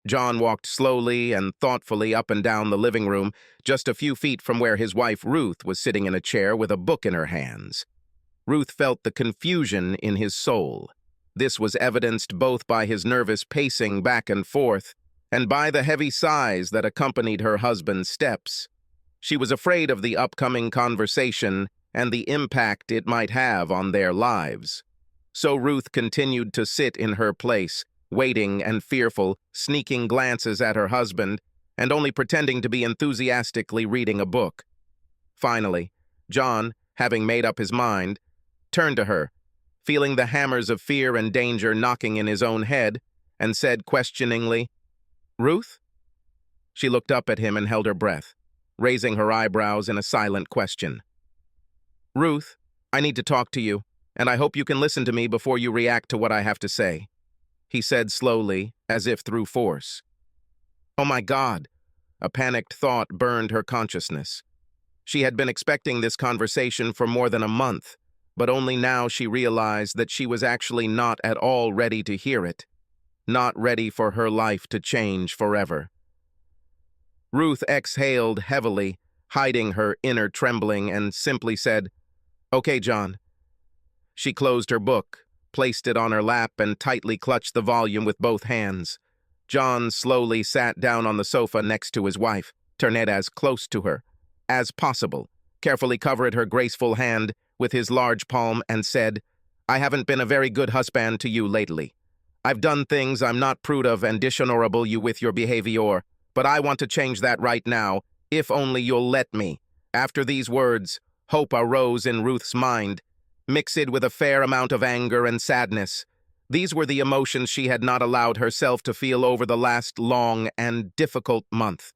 John walked slowly and thoughtfully up and down the living room, just a few feet from where his wife Ruth was sitting in a chair with a book in her hands. Ruth felt the confusion in his soul. This was evidenced both by his nervous pacing back and forth and by the heavy sighs that accompanied her husband's steps. She was afraid of the upcoming conversation and the impact it might have on their lives. So Ruth continued to sit in her place, waiting and fearful, sneaking glances at her husband, and only pretending to be enthusiastically reading a book. Finally, John, having made up his mind, turned to her, feeling the hammers of fear and danger knocking in his own head, and said questioningly, "Ruth?" She looked up at him and held her breath, raising her eyebrows in a silent question. "Ruth, I need to talk to you, and I hope you can listen to me before you react to what I have to say," he said slowly, as if through force. Oh my God! A panicked thought burned her consciousness. She had been expecting this conversation for more than a month, but only now she realized that she was actually not at all ready to hear it, not ready for her life to change forever. Ruth exhaled heavily, hiding her inner trembling, and simply said, "Okay, John." She closed her book, placed it on her lap, and tightly clutched the volume with both hands. John slowly sat down on the sofa next to his wife, turned as close to her as possible, carefully covered her graceful hand with his large palm, and said, "I haven't been a very good husband to you lately. I've done things I'm not proud of and dishonorable you with your behavior, but I want to change that right now, if only you'll let me." After these words, hope arose in Ruth's mind, mixed with a fair amount of anger and sadness. These were the emotions she had not allowed herself to feel over the last long and difficult month.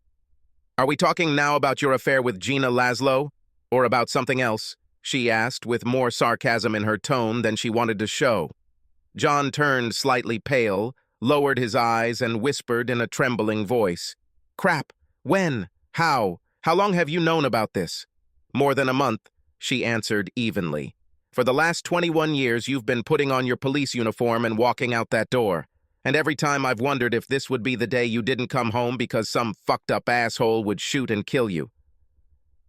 "Are we talking now about your affair with Gina Laszlo, or about something else?" she asked, with more sarcasm in her tone than she wanted to show. John turned slightly pale, lowered his eyes, and whispered in a trembling voice, "Crap! When? How? How long have you known about this?" "More than a month," she answered evenly. "For the last 21 years, you've been putting on your police uniform and walking out that door. And every time I've wondered if this would be the day you didn't come home because some fucked-up asshole would shoot and kill you.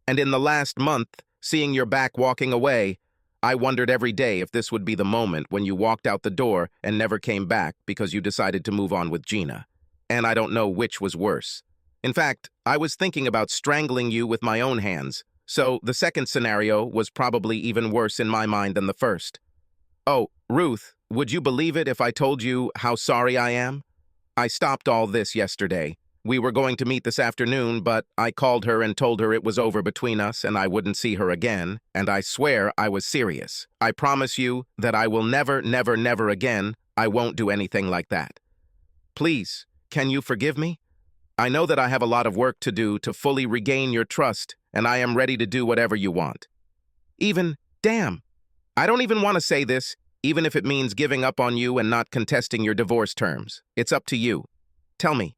And in the last month, seeing your back walking away, I wondered every day if this would be the moment when you walked out the door and never came back because you decided to move on with Gina. And I don't know which was worse. In fact, I was thinking about strangling you with my own hands, so the second scenario was probably even worse in my mind than the first. Oh, Ruth, would you believe it if I told you how sorry I am? I stopped all this yesterday. We were going to meet this afternoon, but I called her and told her it was over between us and I wouldn't see her again, and I swear I was serious. I promise you that I will never, never, never again, I won't do anything like that. Please, can you forgive me? I know that I have a lot of work to do to fully regain your trust, and I am ready to do whatever you want. Damn, I don't even want to say this, even if it means giving up on you and not contesting your divorce terms. It's up to you. Tell me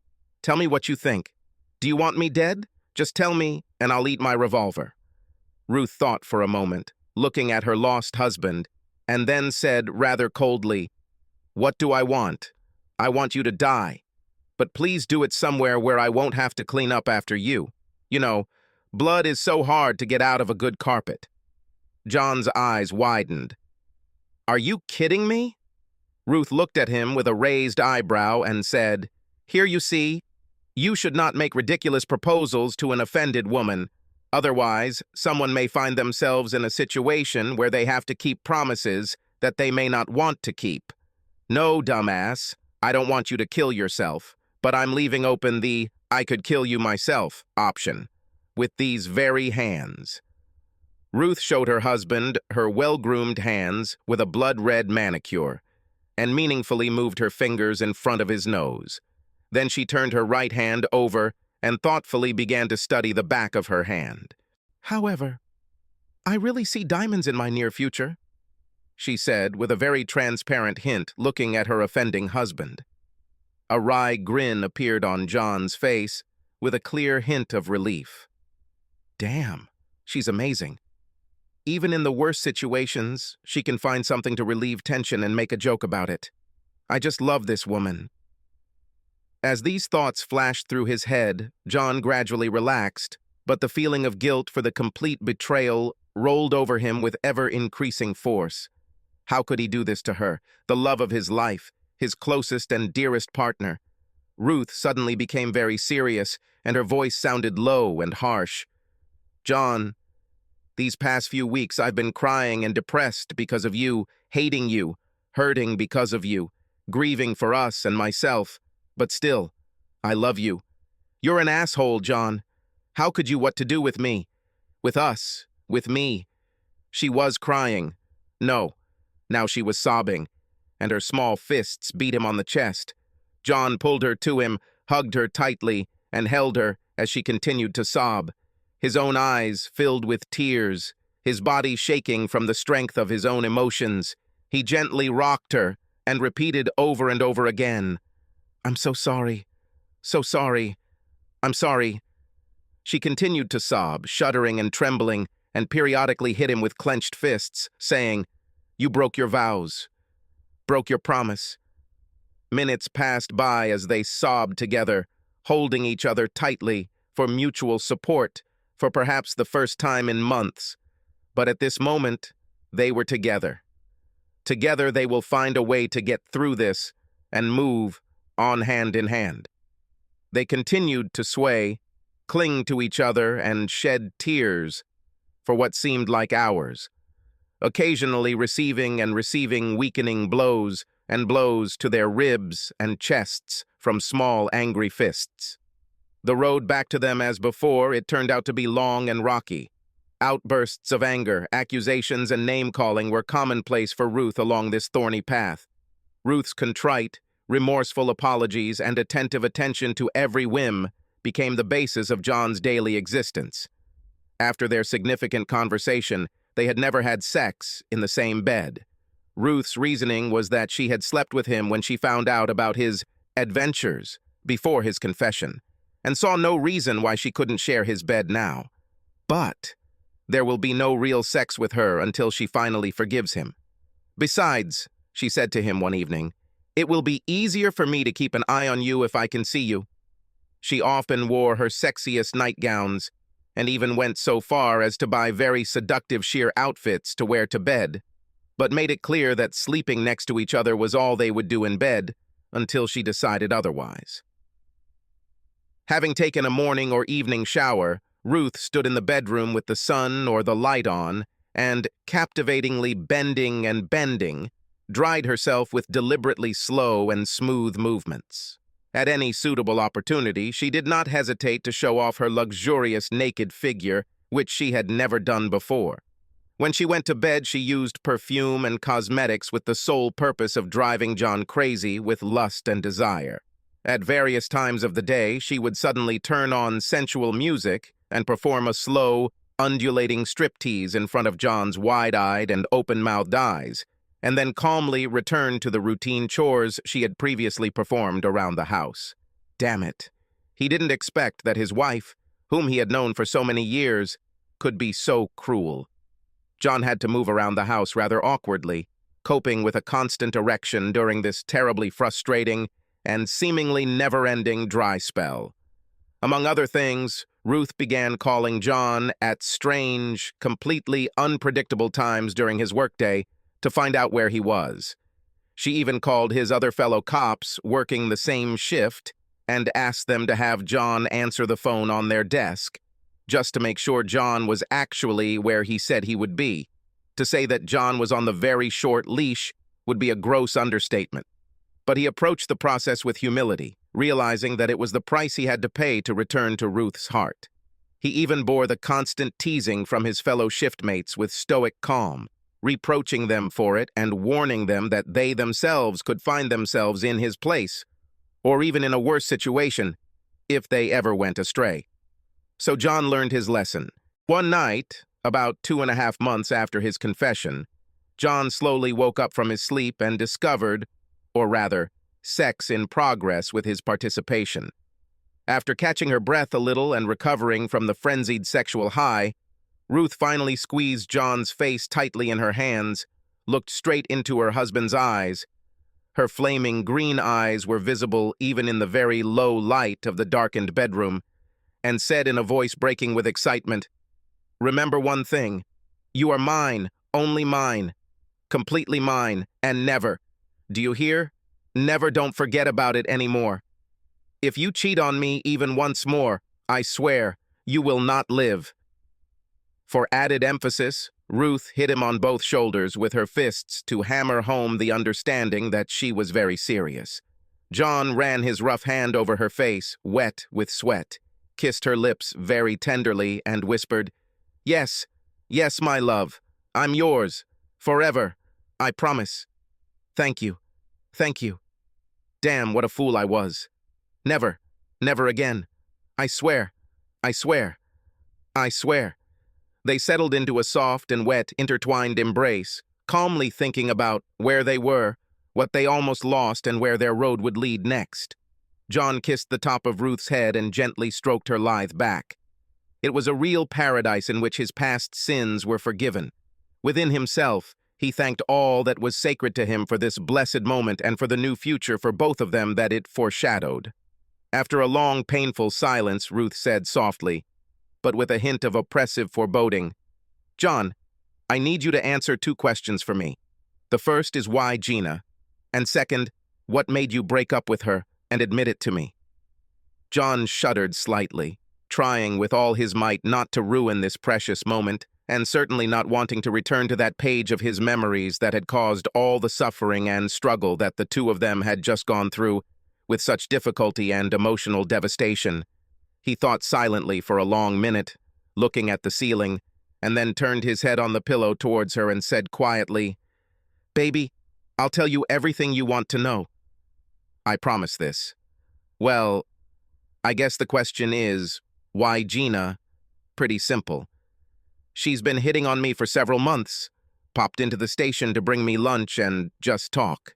what you think. Do you want me dead? Just tell me, and I'll eat my revolver." Ruth thought for a moment, looking at her lost husband, and then said rather coldly, "What do I want? I want you to die. But please do it somewhere where I won't have to clean up after you. You know, blood is so hard to get out of a good carpet." John's eyes widened. "Are you kidding me?" Ruth looked at him with a raised eyebrow and said, "Here you see, you should not make ridiculous proposals to an offended woman. Otherwise, someone may find themselves in a situation where they have to keep promises that they may not want to keep. No, dumbass, I don't want you to kill yourself, but I'm leaving open the I could kill you myself option with these very hands." Ruth showed her husband her well-groomed hands with a blood-red manicure and meaningfully moved her fingers in front of his nose. Then she turned her right hand over and thoughtfully began to study the back of her hand. "However, I really see diamonds in my near future," she said with a very transparent hint, looking at her offending husband. A wry grin appeared on John's face with a clear hint of relief. Damn, she's amazing. Even in the worst situations, she can find something to relieve tension and make a joke about it. I just love this woman. As these thoughts flashed through his head, John gradually relaxed, but the feeling of guilt for the complete betrayal rolled over him with ever-increasing force. How could he do this to her, the love of his life, his closest and dearest partner? Ruth suddenly became very serious, and her voice sounded low and harsh. "John, these past few weeks I've been crying and depressed because of you, hating you, hurting because of you, grieving for us and myself. But still, I love you. You're an asshole, John. How could you what to do with me? With us, with me?" She was crying. No, now she was sobbing, and her small fists beat him on the chest. John pulled her to him, hugged her tightly, and held her as she continued to sob. His own eyes filled with tears, his body shaking from the strength of his own emotions. He gently rocked her and repeated over and over again, "I'm so sorry, so sorry, I'm sorry." She continued to sob, shuddering and trembling, and periodically hit him with clenched fists, saying, "You broke your vows, broke your promise." Minutes passed by as they sobbed together, holding each other tightly for mutual support, for perhaps the first time in months. But at this moment, they were together. Together they will find a way to get through this and move on hand in hand. They continued to sway, cling to each other, and shed tears for what seemed like hours, occasionally receiving and receiving weakening blows and blows to their ribs and chests from small, angry fists. The road back to them as before, it turned out to be long and rocky. Outbursts of anger, accusations, and name-calling were commonplace for Ruth along this thorny path. Ruth's contrite, remorseful apologies and attentive attention to every whim became the basis of John's daily existence. After their significant conversation, they had never had sex in the same bed. Ruth's reasoning was that she had slept with him when she found out about his adventures before his confession, and saw no reason why she couldn't share his bed now. But there will be no real sex with her until she finally forgives him. "Besides," she said to him one evening, "it will be easier for me to keep an eye on you if I can see you." She often wore her sexiest nightgowns, and even went so far as to buy very seductive sheer outfits to wear to bed, but made it clear that sleeping next to each other was all they would do in bed until she decided otherwise. Having taken a morning or evening shower, Ruth stood in the bedroom with the sun or the light on, and, captivatingly bending and bending, dried herself with deliberately slow and smooth movements. At any suitable opportunity, she did not hesitate to show off her luxurious naked figure, which she had never done before. When she went to bed, she used perfume and cosmetics with the sole purpose of driving John crazy with lust and desire. At various times of the day, she would suddenly turn on sensual music and perform a slow, undulating striptease in front of John's wide-eyed and open-mouthed eyes, and then calmly return to the routine chores she had previously performed around the house. Damn it. He didn't expect that his wife, whom he had known for so many years, could be so cruel. John had to move around the house rather awkwardly, coping with a constant erection during this terribly frustrating and seemingly never-ending dry spell. Among other things, Ruth began calling John at strange, completely unpredictable times during his workday to find out where he was. She even called his other fellow cops working the same shift and asked them to have John answer the phone on their desk, just to make sure John was actually where he said he would be. To say that John was on the very short leash would be a gross understatement. But he approached the process with humility, realizing that it was the price he had to pay to return to Ruth's heart. He even bore the constant teasing from his fellow shiftmates with stoic calm, reproaching them for it and warning them that they themselves could find themselves in his place, or even in a worse situation, if they ever went astray. So John learned his lesson. One night, about 2.5 months after his confession, John slowly woke up from his sleep and discovered, or rather, sex in progress with his participation. After catching her breath a little and recovering from the frenzied sexual high, Ruth finally squeezed John's face tightly in her hands, looked straight into her husband's eyes, Her flaming green eyes were visible even in the very low light of the darkened bedroom, and said in a voice breaking with excitement, "Remember one thing. You are mine, only mine, completely mine, and never. Do you hear? Never don't forget about it anymore. If you cheat on me even once more, I swear, you will not live." For added emphasis, Ruth hit him on both shoulders with her fists to hammer home the understanding that she was very serious. John ran his rough hand over her face, wet with sweat, kissed her lips very tenderly, and whispered, "Yes, yes, my love, I'm yours, forever, I promise. Thank you, thank you. Damn, what a fool I was. Never, never again. I swear, I swear, I swear." They settled into a soft and wet, intertwined embrace, calmly thinking about where they were, what they almost lost, and where their road would lead next. John kissed the top of Ruth's head and gently stroked her lithe back. It was a real paradise in which his past sins were forgiven. Within himself, he thanked all that was sacred to him for this blessed moment and for the new future for both of them that it foreshadowed. After a long, painful silence, Ruth said softly, but with a hint of oppressive foreboding, "John, I need you to answer 2 questions for me. The first is why Gina, and second, what made you break up with her and admit it to me?" John shuddered slightly, trying with all his might not to ruin this precious moment, and certainly not wanting to return to that page of his memories that had caused all the suffering and struggle that the two of them had just gone through with such difficulty and emotional devastation. He thought silently for a long minute, looking at the ceiling, and then turned his head on the pillow towards her and said quietly, "Baby, I'll tell you everything you want to know. I promise this. Well, I guess the question is, why Gina? Pretty simple. She's been hitting on me for several months, popped into the station to bring me lunch and just talk.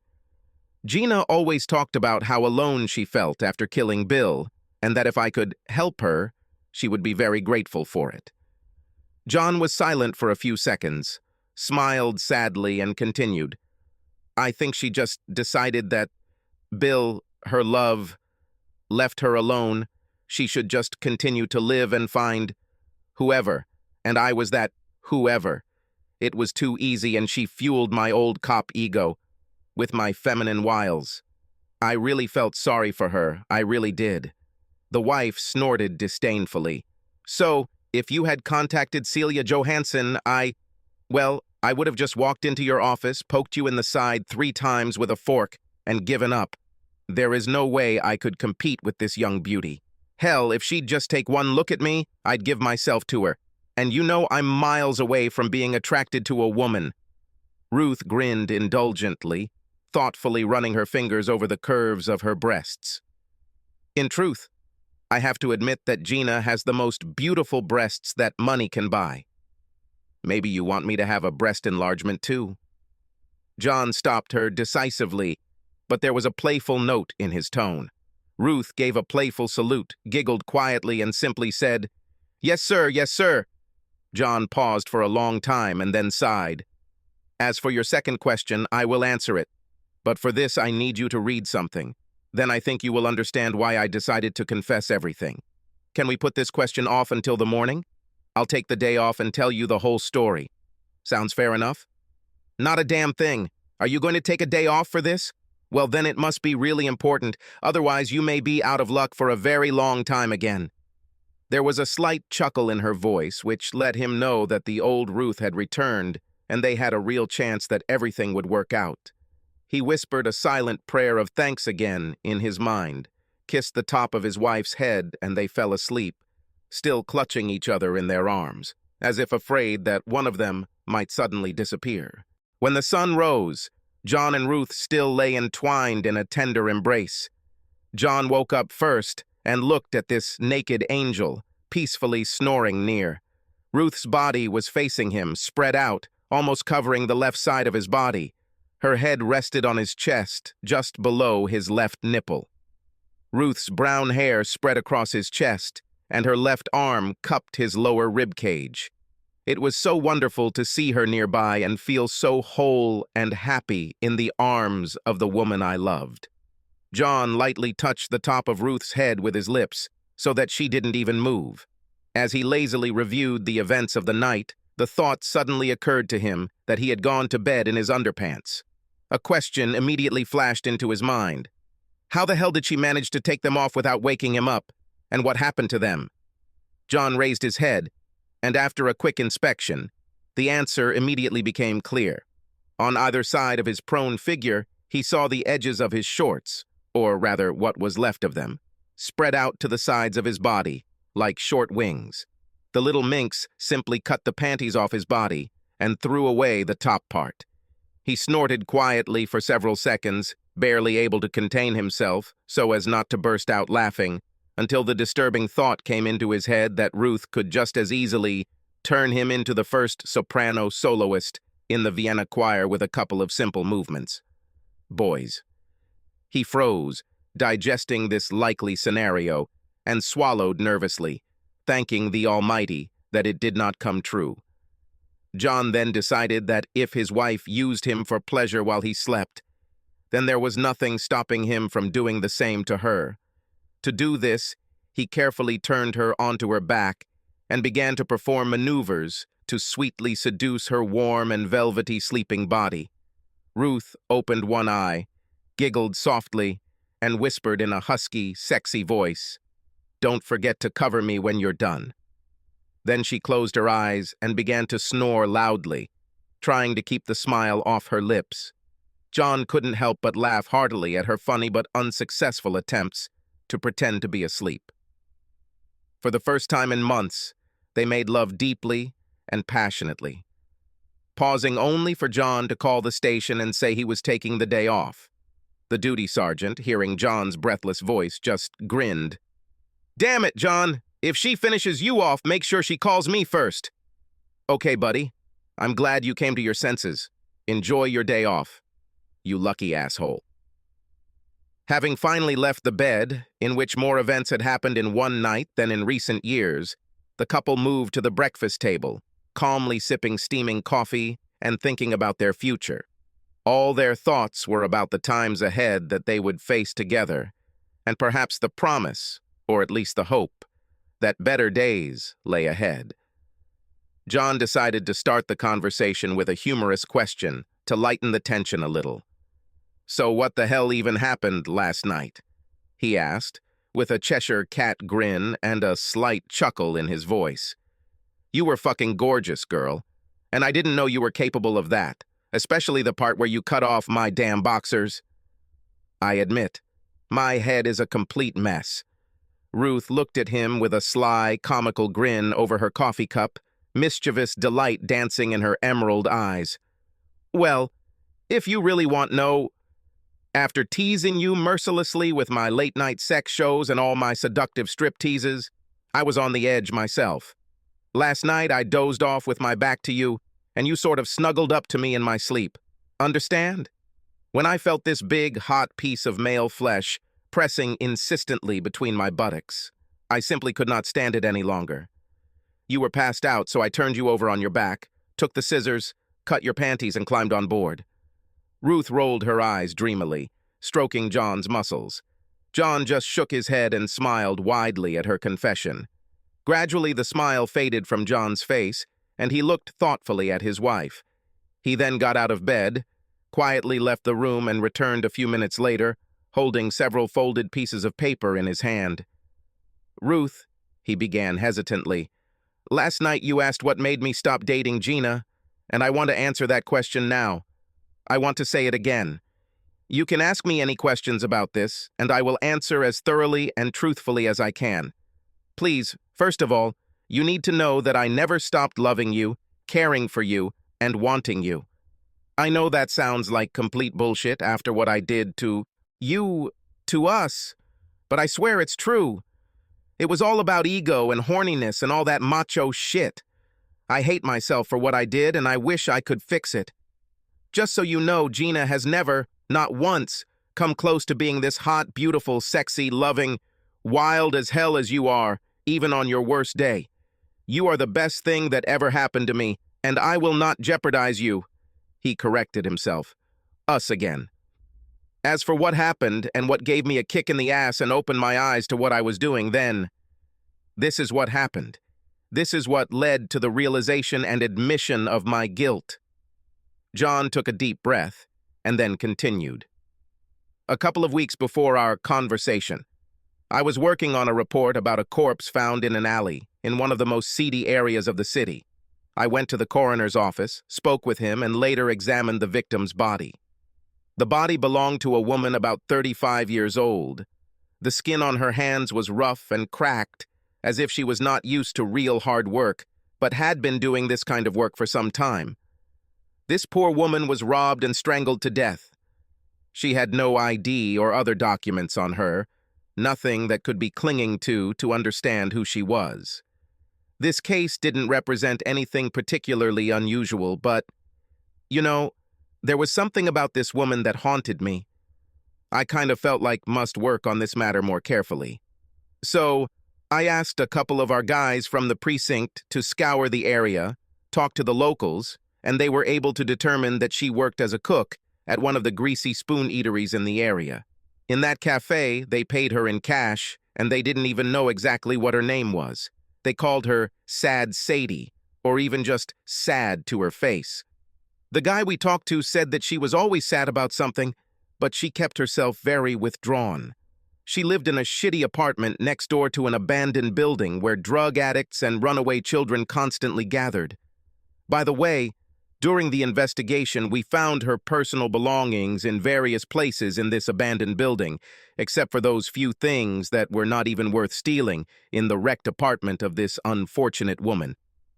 Gina always talked about how alone she felt after killing Bill, and that if I could help her, she would be very grateful for it." John was silent for a few seconds, smiled sadly, and continued, "I think she just decided that Bill, her love, left her alone. She should just continue to live and find whoever, and I was that whoever. It was too easy, and she fueled my old cop ego with my feminine wiles. I really felt sorry for her, I really did." The wife snorted disdainfully. "So, if you had contacted Celia Johansson, I would have just walked into your office, poked you in the side 3 times with a fork, and given up. There is no way I could compete with this young beauty. Hell, if she'd just take one look at me, I'd give myself to her. And you know I'm miles away from being attracted to a woman." Ruth grinned indulgently, thoughtfully running her fingers over the curves of her breasts. "In truth, I have to admit that Gina has the most beautiful breasts that money can buy. Maybe you want me to have a breast enlargement too." John stopped her decisively, but there was a playful note in his tone. Ruth gave a playful salute, giggled quietly, and simply said, "Yes, sir, yes, sir." John paused for a long time and then sighed. "As for your second question, I will answer it. But for this, I need you to read something. Then I think you will understand why I decided to confess everything. Can we put this question off until the morning? I'll take the day off and tell you the whole story. Sounds fair enough?" "Not a damn thing. Are you going to take a day off for this? Well, then it must be really important. Otherwise, you may be out of luck for a very long time again." There was a slight chuckle in her voice, which let him know that the old Ruth had returned, and they had a real chance that everything would work out. He whispered a silent prayer of thanks again in his mind, kissed the top of his wife's head, and they fell asleep, still clutching each other in their arms, as if afraid that one of them might suddenly disappear. When the sun rose, John and Ruth still lay entwined in a tender embrace. John woke up first and looked at this naked angel, peacefully snoring near. Ruth's body was facing him, spread out, almost covering the left side of his body. Her head rested on his chest, just below his left nipple. Ruth's brown hair spread across his chest, and her left arm cupped his lower rib cage. It was so wonderful to see her nearby and feel so whole and happy in the arms of the woman I loved. John lightly touched the top of Ruth's head with his lips so that she didn't even move. As he lazily reviewed the events of the night, the thought suddenly occurred to him that he had gone to bed in his underpants. A question immediately flashed into his mind. How the hell did she manage to take them off without waking him up? And what happened to them? John raised his head, and after a quick inspection, the answer immediately became clear. On either side of his prone figure, he saw the edges of his shorts, or rather what was left of them, spread out to the sides of his body, like short wings. The little minx simply cut the panties off his body and threw away the top part. He snorted quietly for several seconds, barely able to contain himself so as not to burst out laughing, until the disturbing thought came into his head that Ruth could just as easily turn him into the first soprano soloist in the Vienna choir with a couple of simple movements. Boys. He froze, digesting this likely scenario, and swallowed nervously, thanking the Almighty that it did not come true. John then decided that if his wife used him for pleasure while he slept, then there was nothing stopping him from doing the same to her. To do this, he carefully turned her onto her back and began to perform maneuvers to sweetly seduce her warm and velvety sleeping body. Ruth opened one eye, giggled softly, and whispered in a husky, sexy voice, "Don't forget to cover me when you're done." Then she closed her eyes and began to snore loudly, trying to keep the smile off her lips. John couldn't help but laugh heartily at her funny but unsuccessful attempts to pretend to be asleep. For the first time in months, they made love deeply and passionately, pausing only for John to call the station and say he was taking the day off. The duty sergeant, hearing John's breathless voice, just grinned. "Damn it, John! If she finishes you off, make sure she calls me first." "Okay, buddy. I'm glad you came to your senses. Enjoy your day off. You lucky asshole." Having finally left the bed, in which more events had happened in one night than in recent years, the couple moved to the breakfast table, calmly sipping steaming coffee and thinking about their future. All their thoughts were about the times ahead that they would face together, and perhaps the promise, or at least the hope, that better days lay ahead. John decided to start the conversation with a humorous question to lighten the tension a little. "So what the hell even happened last night?" he asked, with a Cheshire cat grin and a slight chuckle in his voice. "You were fucking gorgeous, girl, and I didn't know you were capable of that, especially the part where you cut off my damn boxers." "I admit, my head is a complete mess." Ruth looked at him with a sly, comical grin over her coffee cup, mischievous delight dancing in her emerald eyes. "Well, if you really want no, after teasing you mercilessly with my late-night sex shows and all my seductive strip teases, I was on the edge myself. Last night I dozed off with my back to you, and you sort of snuggled up to me in my sleep. Understand? When I felt this big, hot piece of male flesh pressing insistently between my buttocks, I simply could not stand it any longer. You were passed out, so I turned you over on your back, took the scissors, cut your panties, and climbed on board." Ruth rolled her eyes dreamily, stroking John's muscles. John just shook his head and smiled widely at her confession. Gradually, the smile faded from John's face, and he looked thoughtfully at his wife. He then got out of bed, quietly left the room, and returned a few minutes later, holding several folded pieces of paper in his hand. "Ruth," he began hesitantly, "last night you asked what made me stop dating Gina, and I want to answer that question now. I want to say it again. You can ask me any questions about this, and I will answer as thoroughly and truthfully as I can. Please, first of all, you need to know that I never stopped loving you, caring for you, and wanting you. I know that sounds like complete bullshit after what I did to you, to us, but I swear it's true. It was all about ego and horniness and all that macho shit. I hate myself for what I did, and I wish I could fix it. Just so you know, Gina has never, not once, come close to being this hot, beautiful, sexy, loving, wild as hell as you are, even on your worst day. You are the best thing that ever happened to me, and I will not jeopardize you." He corrected himself. Us again. As for what happened and what gave me a kick in the ass and opened my eyes to what I was doing then, this is what happened. This is what led to the realization and admission of my guilt. John took a deep breath and then continued. A couple of weeks before our conversation, I was working on a report about a corpse found in an alley in one of the most seedy areas of the city. I went to the coroner's office, spoke with him, and later examined the victim's body. The body belonged to a woman about 35 years old. The skin on her hands was rough and cracked, as if she was not used to real hard work, but had been doing this kind of work for some time. This poor woman was robbed and strangled to death. She had no ID or other documents on her, nothing that could be clinging to understand who she was. This case didn't represent anything particularly unusual, but, there was something about this woman that haunted me. I kind of felt like must work on this matter more carefully. So, I asked a couple of our guys from the precinct to scour the area, talk to the locals, and they were able to determine that she worked as a cook at one of the greasy spoon eateries in the area. In that cafe, they paid her in cash, and they didn't even know exactly what her name was. They called her Sad Sadie, or even just sad to her face. The guy we talked to said that she was always sad about something, but she kept herself very withdrawn. She lived in a shitty apartment next door to an abandoned building where drug addicts and runaway children constantly gathered. By the way, during the investigation, we found her personal belongings in various places in this abandoned building, except for those few things that were not even worth stealing in the wrecked apartment of this unfortunate woman.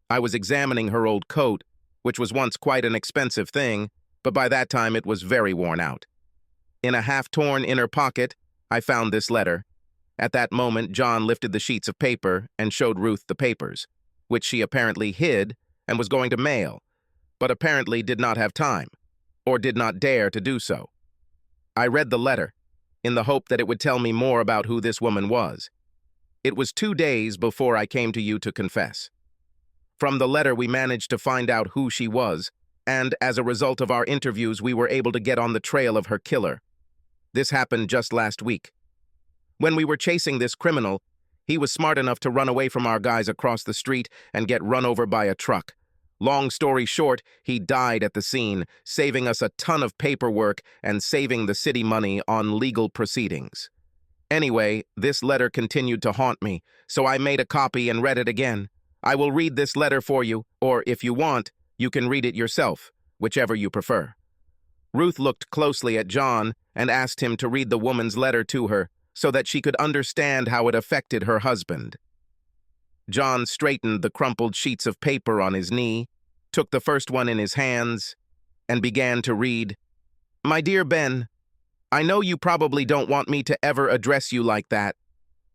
I was examining her old coat, which was once quite an expensive thing, but by that time it was very worn out. In a half-torn inner pocket, I found this letter. At that moment, John lifted the sheets of paper and showed Ruth the papers, which she apparently hid and was going to mail, but apparently did not have time, or did not dare to do so. I read the letter, in the hope that it would tell me more about who this woman was. It was 2 days before I came to you to confess. From the letter, we managed to find out who she was, and as a result of our interviews, we were able to get on the trail of her killer. This happened just last week. When we were chasing this criminal, he was smart enough to run away from our guys across the street and get run over by a truck. Long story short, he died at the scene, saving us a ton of paperwork and saving the city money on legal proceedings. Anyway, this letter continued to haunt me, so I made a copy and read it again. I will read this letter for you, or if you want, you can read it yourself, whichever you prefer. Ruth looked closely at John and asked him to read the woman's letter to her so that she could understand how it affected her husband. John straightened the crumpled sheets of paper on his knee, took the first one in his hands, and began to read, "My dear Ben, I know you probably don't want me to ever address you like that,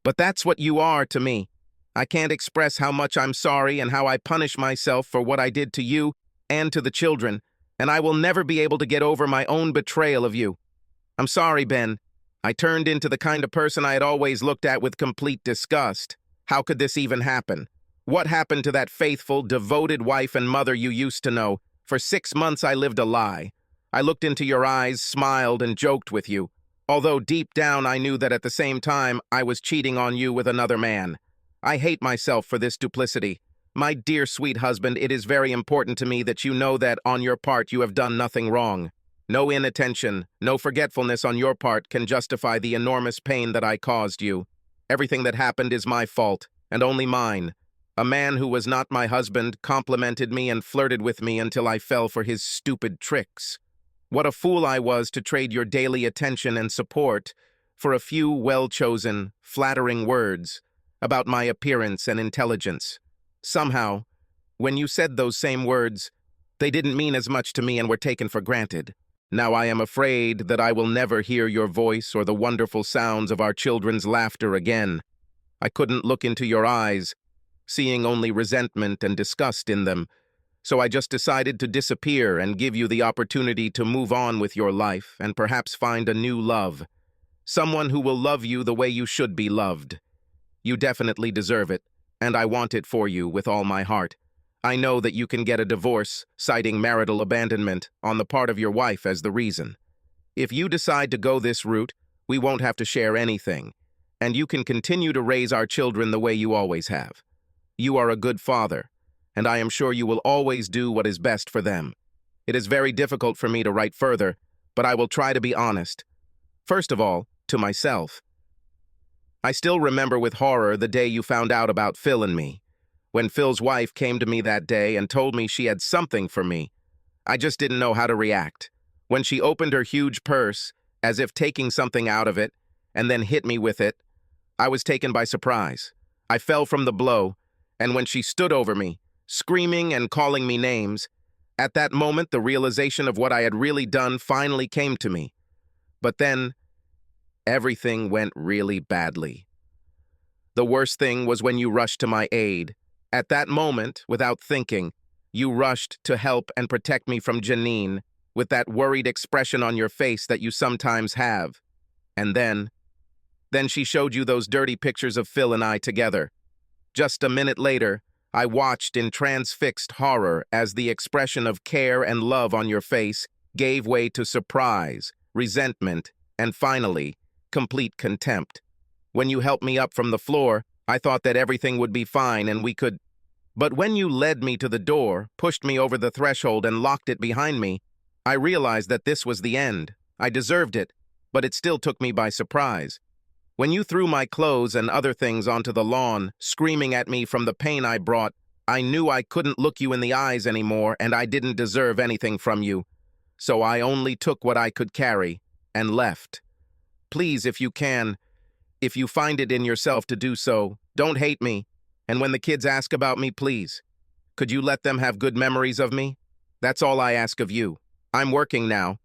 but that's what you are to me. I can't express how much I'm sorry and how I punish myself for what I did to you and to the children, and I will never be able to get over my own betrayal of you. I'm sorry, Ben. I turned into the kind of person I had always looked at with complete disgust. How could this even happen? What happened to that faithful, devoted wife and mother you used to know? For 6 months I lived a lie. I looked into your eyes, smiled, and joked with you, although deep down I knew that at the same time I was cheating on you with another man. I hate myself for this duplicity. My dear sweet husband, it is very important to me that you know that on your part you have done nothing wrong. No inattention, no forgetfulness on your part can justify the enormous pain that I caused you. Everything that happened is my fault, and only mine. A man who was not my husband complimented me and flirted with me until I fell for his stupid tricks. What a fool I was to trade your daily attention and support for a few well-chosen, flattering words about my appearance and intelligence. Somehow, when you said those same words, they didn't mean as much to me and were taken for granted. Now I am afraid that I will never hear your voice or the wonderful sounds of our children's laughter again. I couldn't look into your eyes, seeing only resentment and disgust in them, so I just decided to disappear and give you the opportunity to move on with your life and perhaps find a new love. Someone who will love you the way you should be loved. You definitely deserve it. and I want it for you with all my heart. I know that you can get a divorce, citing marital abandonment on the part of your wife as the reason. If you decide to go this route, we won't have to share anything, and you can continue to raise our children the way you always have. You are a good father, and I am sure you will always do what is best for them. It is very difficult for me to write further, but I will try to be honest. First of all, to myself. I still remember with horror the day you found out about Phil and me. When Phil's wife came to me that day and told me she had something for me, I just didn't know how to react. When she opened her huge purse, as if taking something out of it, and then hit me with it, I was taken by surprise. I fell from the blow, and when she stood over me, screaming and calling me names, at that moment the realization of what I had really done finally came to me. But then, everything went really badly. The worst thing was when you rushed to my aid. At that moment, without thinking, you rushed to help and protect me from Janine, with that worried expression on your face that you sometimes have. And then she showed you those dirty pictures of Phil and I together. Just a minute later, I watched in transfixed horror as the expression of care and love on your face gave way to surprise, resentment, and finally, complete contempt. When you helped me up from the floor, I thought that everything would be fine and we could... But when you led me to the door, pushed me over the threshold and locked it behind me, I realized that this was the end. I deserved it, but it still took me by surprise. When you threw my clothes and other things onto the lawn, screaming at me from the pain I brought, I knew I couldn't look you in the eyes anymore and I didn't deserve anything from you. So I only took what I could carry and left. Please, if you can, if you find it in yourself to do so, don't hate me. And when the kids ask about me, please, could you let them have good memories of me? That's all I ask of you. I'm working now,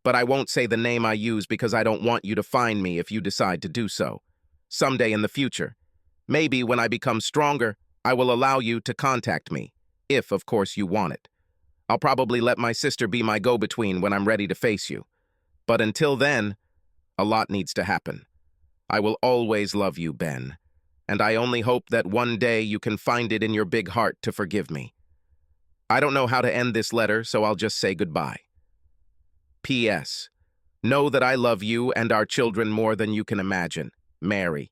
but I won't say the name I use because I don't want you to find me if you decide to do so. Someday in the future, maybe when I become stronger, I will allow you to contact me, if, of course, you want it. I'll probably let my sister be my go-between when I'm ready to face you. But until then, a lot needs to happen. I will always love you, Ben, and I only hope that one day you can find it in your big heart to forgive me. I don't know how to end this letter, so I'll just say goodbye. P.S. Know that I love you and our children more than you can imagine. Mary.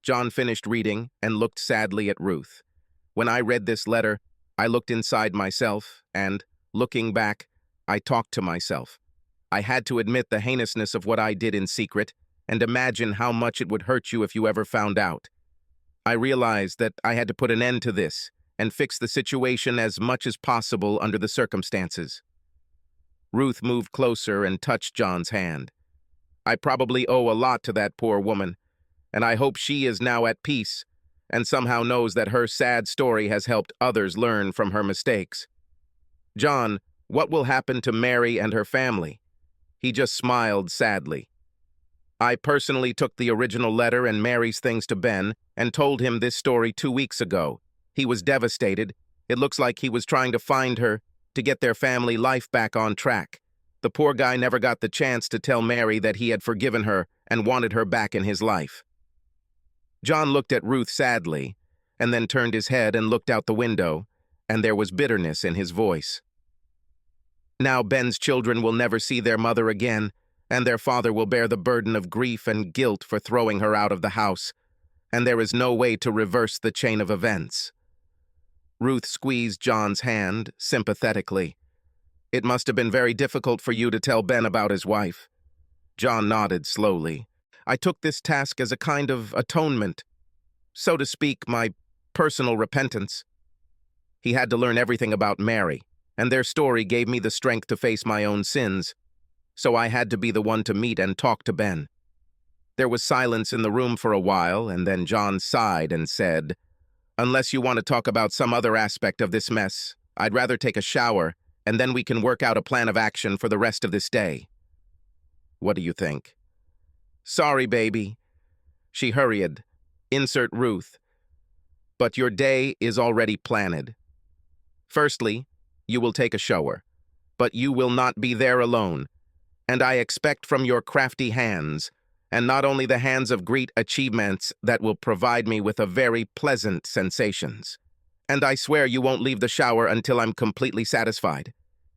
John finished reading and looked sadly at Ruth. When I read this letter, I looked inside myself and, looking back, I talked to myself. I had to admit the heinousness of what I did in secret and imagine how much it would hurt you if you ever found out. I realized that I had to put an end to this and fix the situation as much as possible under the circumstances. Ruth moved closer and touched John's hand. I probably owe a lot to that poor woman, and I hope she is now at peace and somehow knows that her sad story has helped others learn from her mistakes. John, what will happen to Mary and her family? He just smiled sadly. I personally took the original letter and Mary's things to Ben and told him this story 2 weeks ago. He was devastated. It looks like he was trying to find her to get their family life back on track. The poor guy never got the chance to tell Mary that he had forgiven her and wanted her back in his life. John looked at Ruth sadly, and then turned his head and looked out the window, and there was bitterness in his voice. Now Ben's children will never see their mother again, and their father will bear the burden of grief and guilt for throwing her out of the house, and there is no way to reverse the chain of events. Ruth squeezed John's hand sympathetically. It must have been very difficult for you to tell Ben about his wife. John nodded slowly. I took this task as a kind of atonement, so to speak, my personal repentance. He had to learn everything about Mary, and their story gave me the strength to face my own sins, so I had to be the one to meet and talk to Ben. There was silence in the room for a while, and then John sighed and said, "Unless you want to talk about some other aspect of this mess, I'd rather take a shower, and then we can work out a plan of action for the rest of this day. What do you think?" "Sorry, baby." She hurried. Insert Ruth. "But your day is already planned. Firstly, you will take a shower, but you will not be there alone, and I expect from your crafty hands and not only the hands of great achievements that will provide me with a very pleasant sensations. And I swear you won't leave the shower until I'm completely satisfied.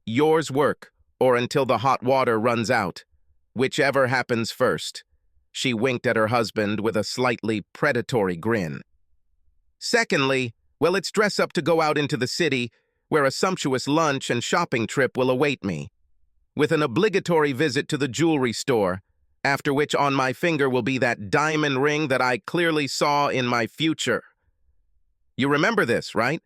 Yours work, or until the hot water runs out. Whichever happens first." She winked at her husband with a slightly predatory grin. "Secondly, well, it's dress up to go out into the city, where a sumptuous lunch and shopping trip will await me, with an obligatory visit to the jewelry store, after which on my finger will be that diamond ring that I clearly saw in my future. You remember this, right?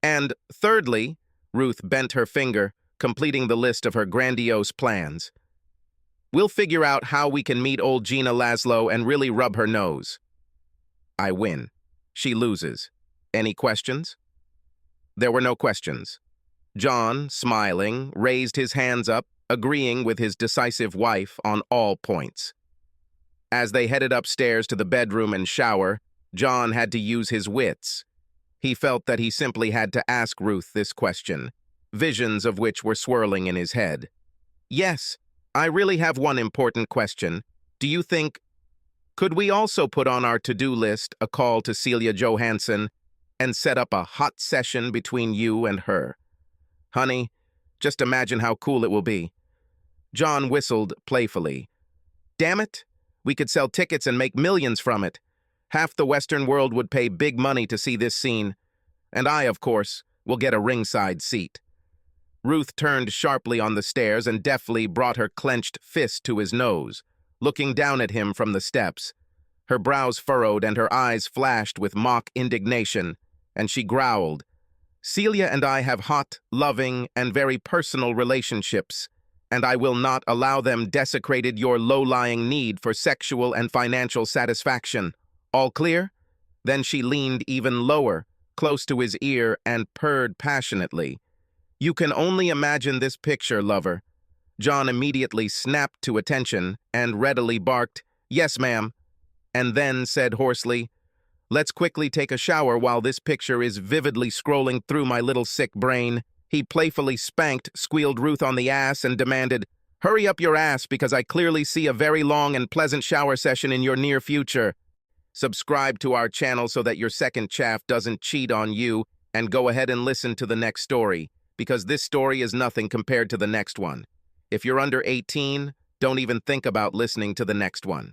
And thirdly," Ruth bent her finger, completing the list of her grandiose plans, "we'll figure out how we can meet old Gina Laszlo and really rub her nose." I win. She loses. Any questions? There were no questions. John, smiling, raised his hands up, agreeing with his decisive wife on all points. As they headed upstairs to the bedroom and shower, John had to use his wits. He felt that he simply had to ask Ruth this question, visions of which were swirling in his head. "Yes, I really have one important question. Do you think... Could we also put on our to-do list a call to Celia Johansson and set up a hot session between you and her? Honey, just imagine how cool it will be." John whistled playfully. "Damn it, we could sell tickets and make millions from it. Half the Western world would pay big money to see this scene. And I, of course, will get a ringside seat." Ruth turned sharply on the stairs and deftly brought her clenched fist to his nose, looking down at him from the steps. Her brows furrowed and her eyes flashed with mock indignation, and she growled, "Celia and I have hot, loving, and very personal relationships, and I will not allow them desecrated your low-lying need for sexual and financial satisfaction. All clear?" Then she leaned even lower, close to his ear, and purred passionately. "You can only imagine this picture, lover." John immediately snapped to attention and readily barked, "Yes, ma'am," and then said hoarsely, "Let's quickly take a shower while this picture is vividly scrolling through my little sick brain." He playfully squealed Ruth on the ass and demanded, "Hurry up your ass, because I clearly see a very long and pleasant shower session in your near future." Subscribe to our channel so that your second chaff doesn't cheat on you, and go ahead and listen to the next story, because this story is nothing compared to the next one. If you're under 18, don't even think about listening to the next one.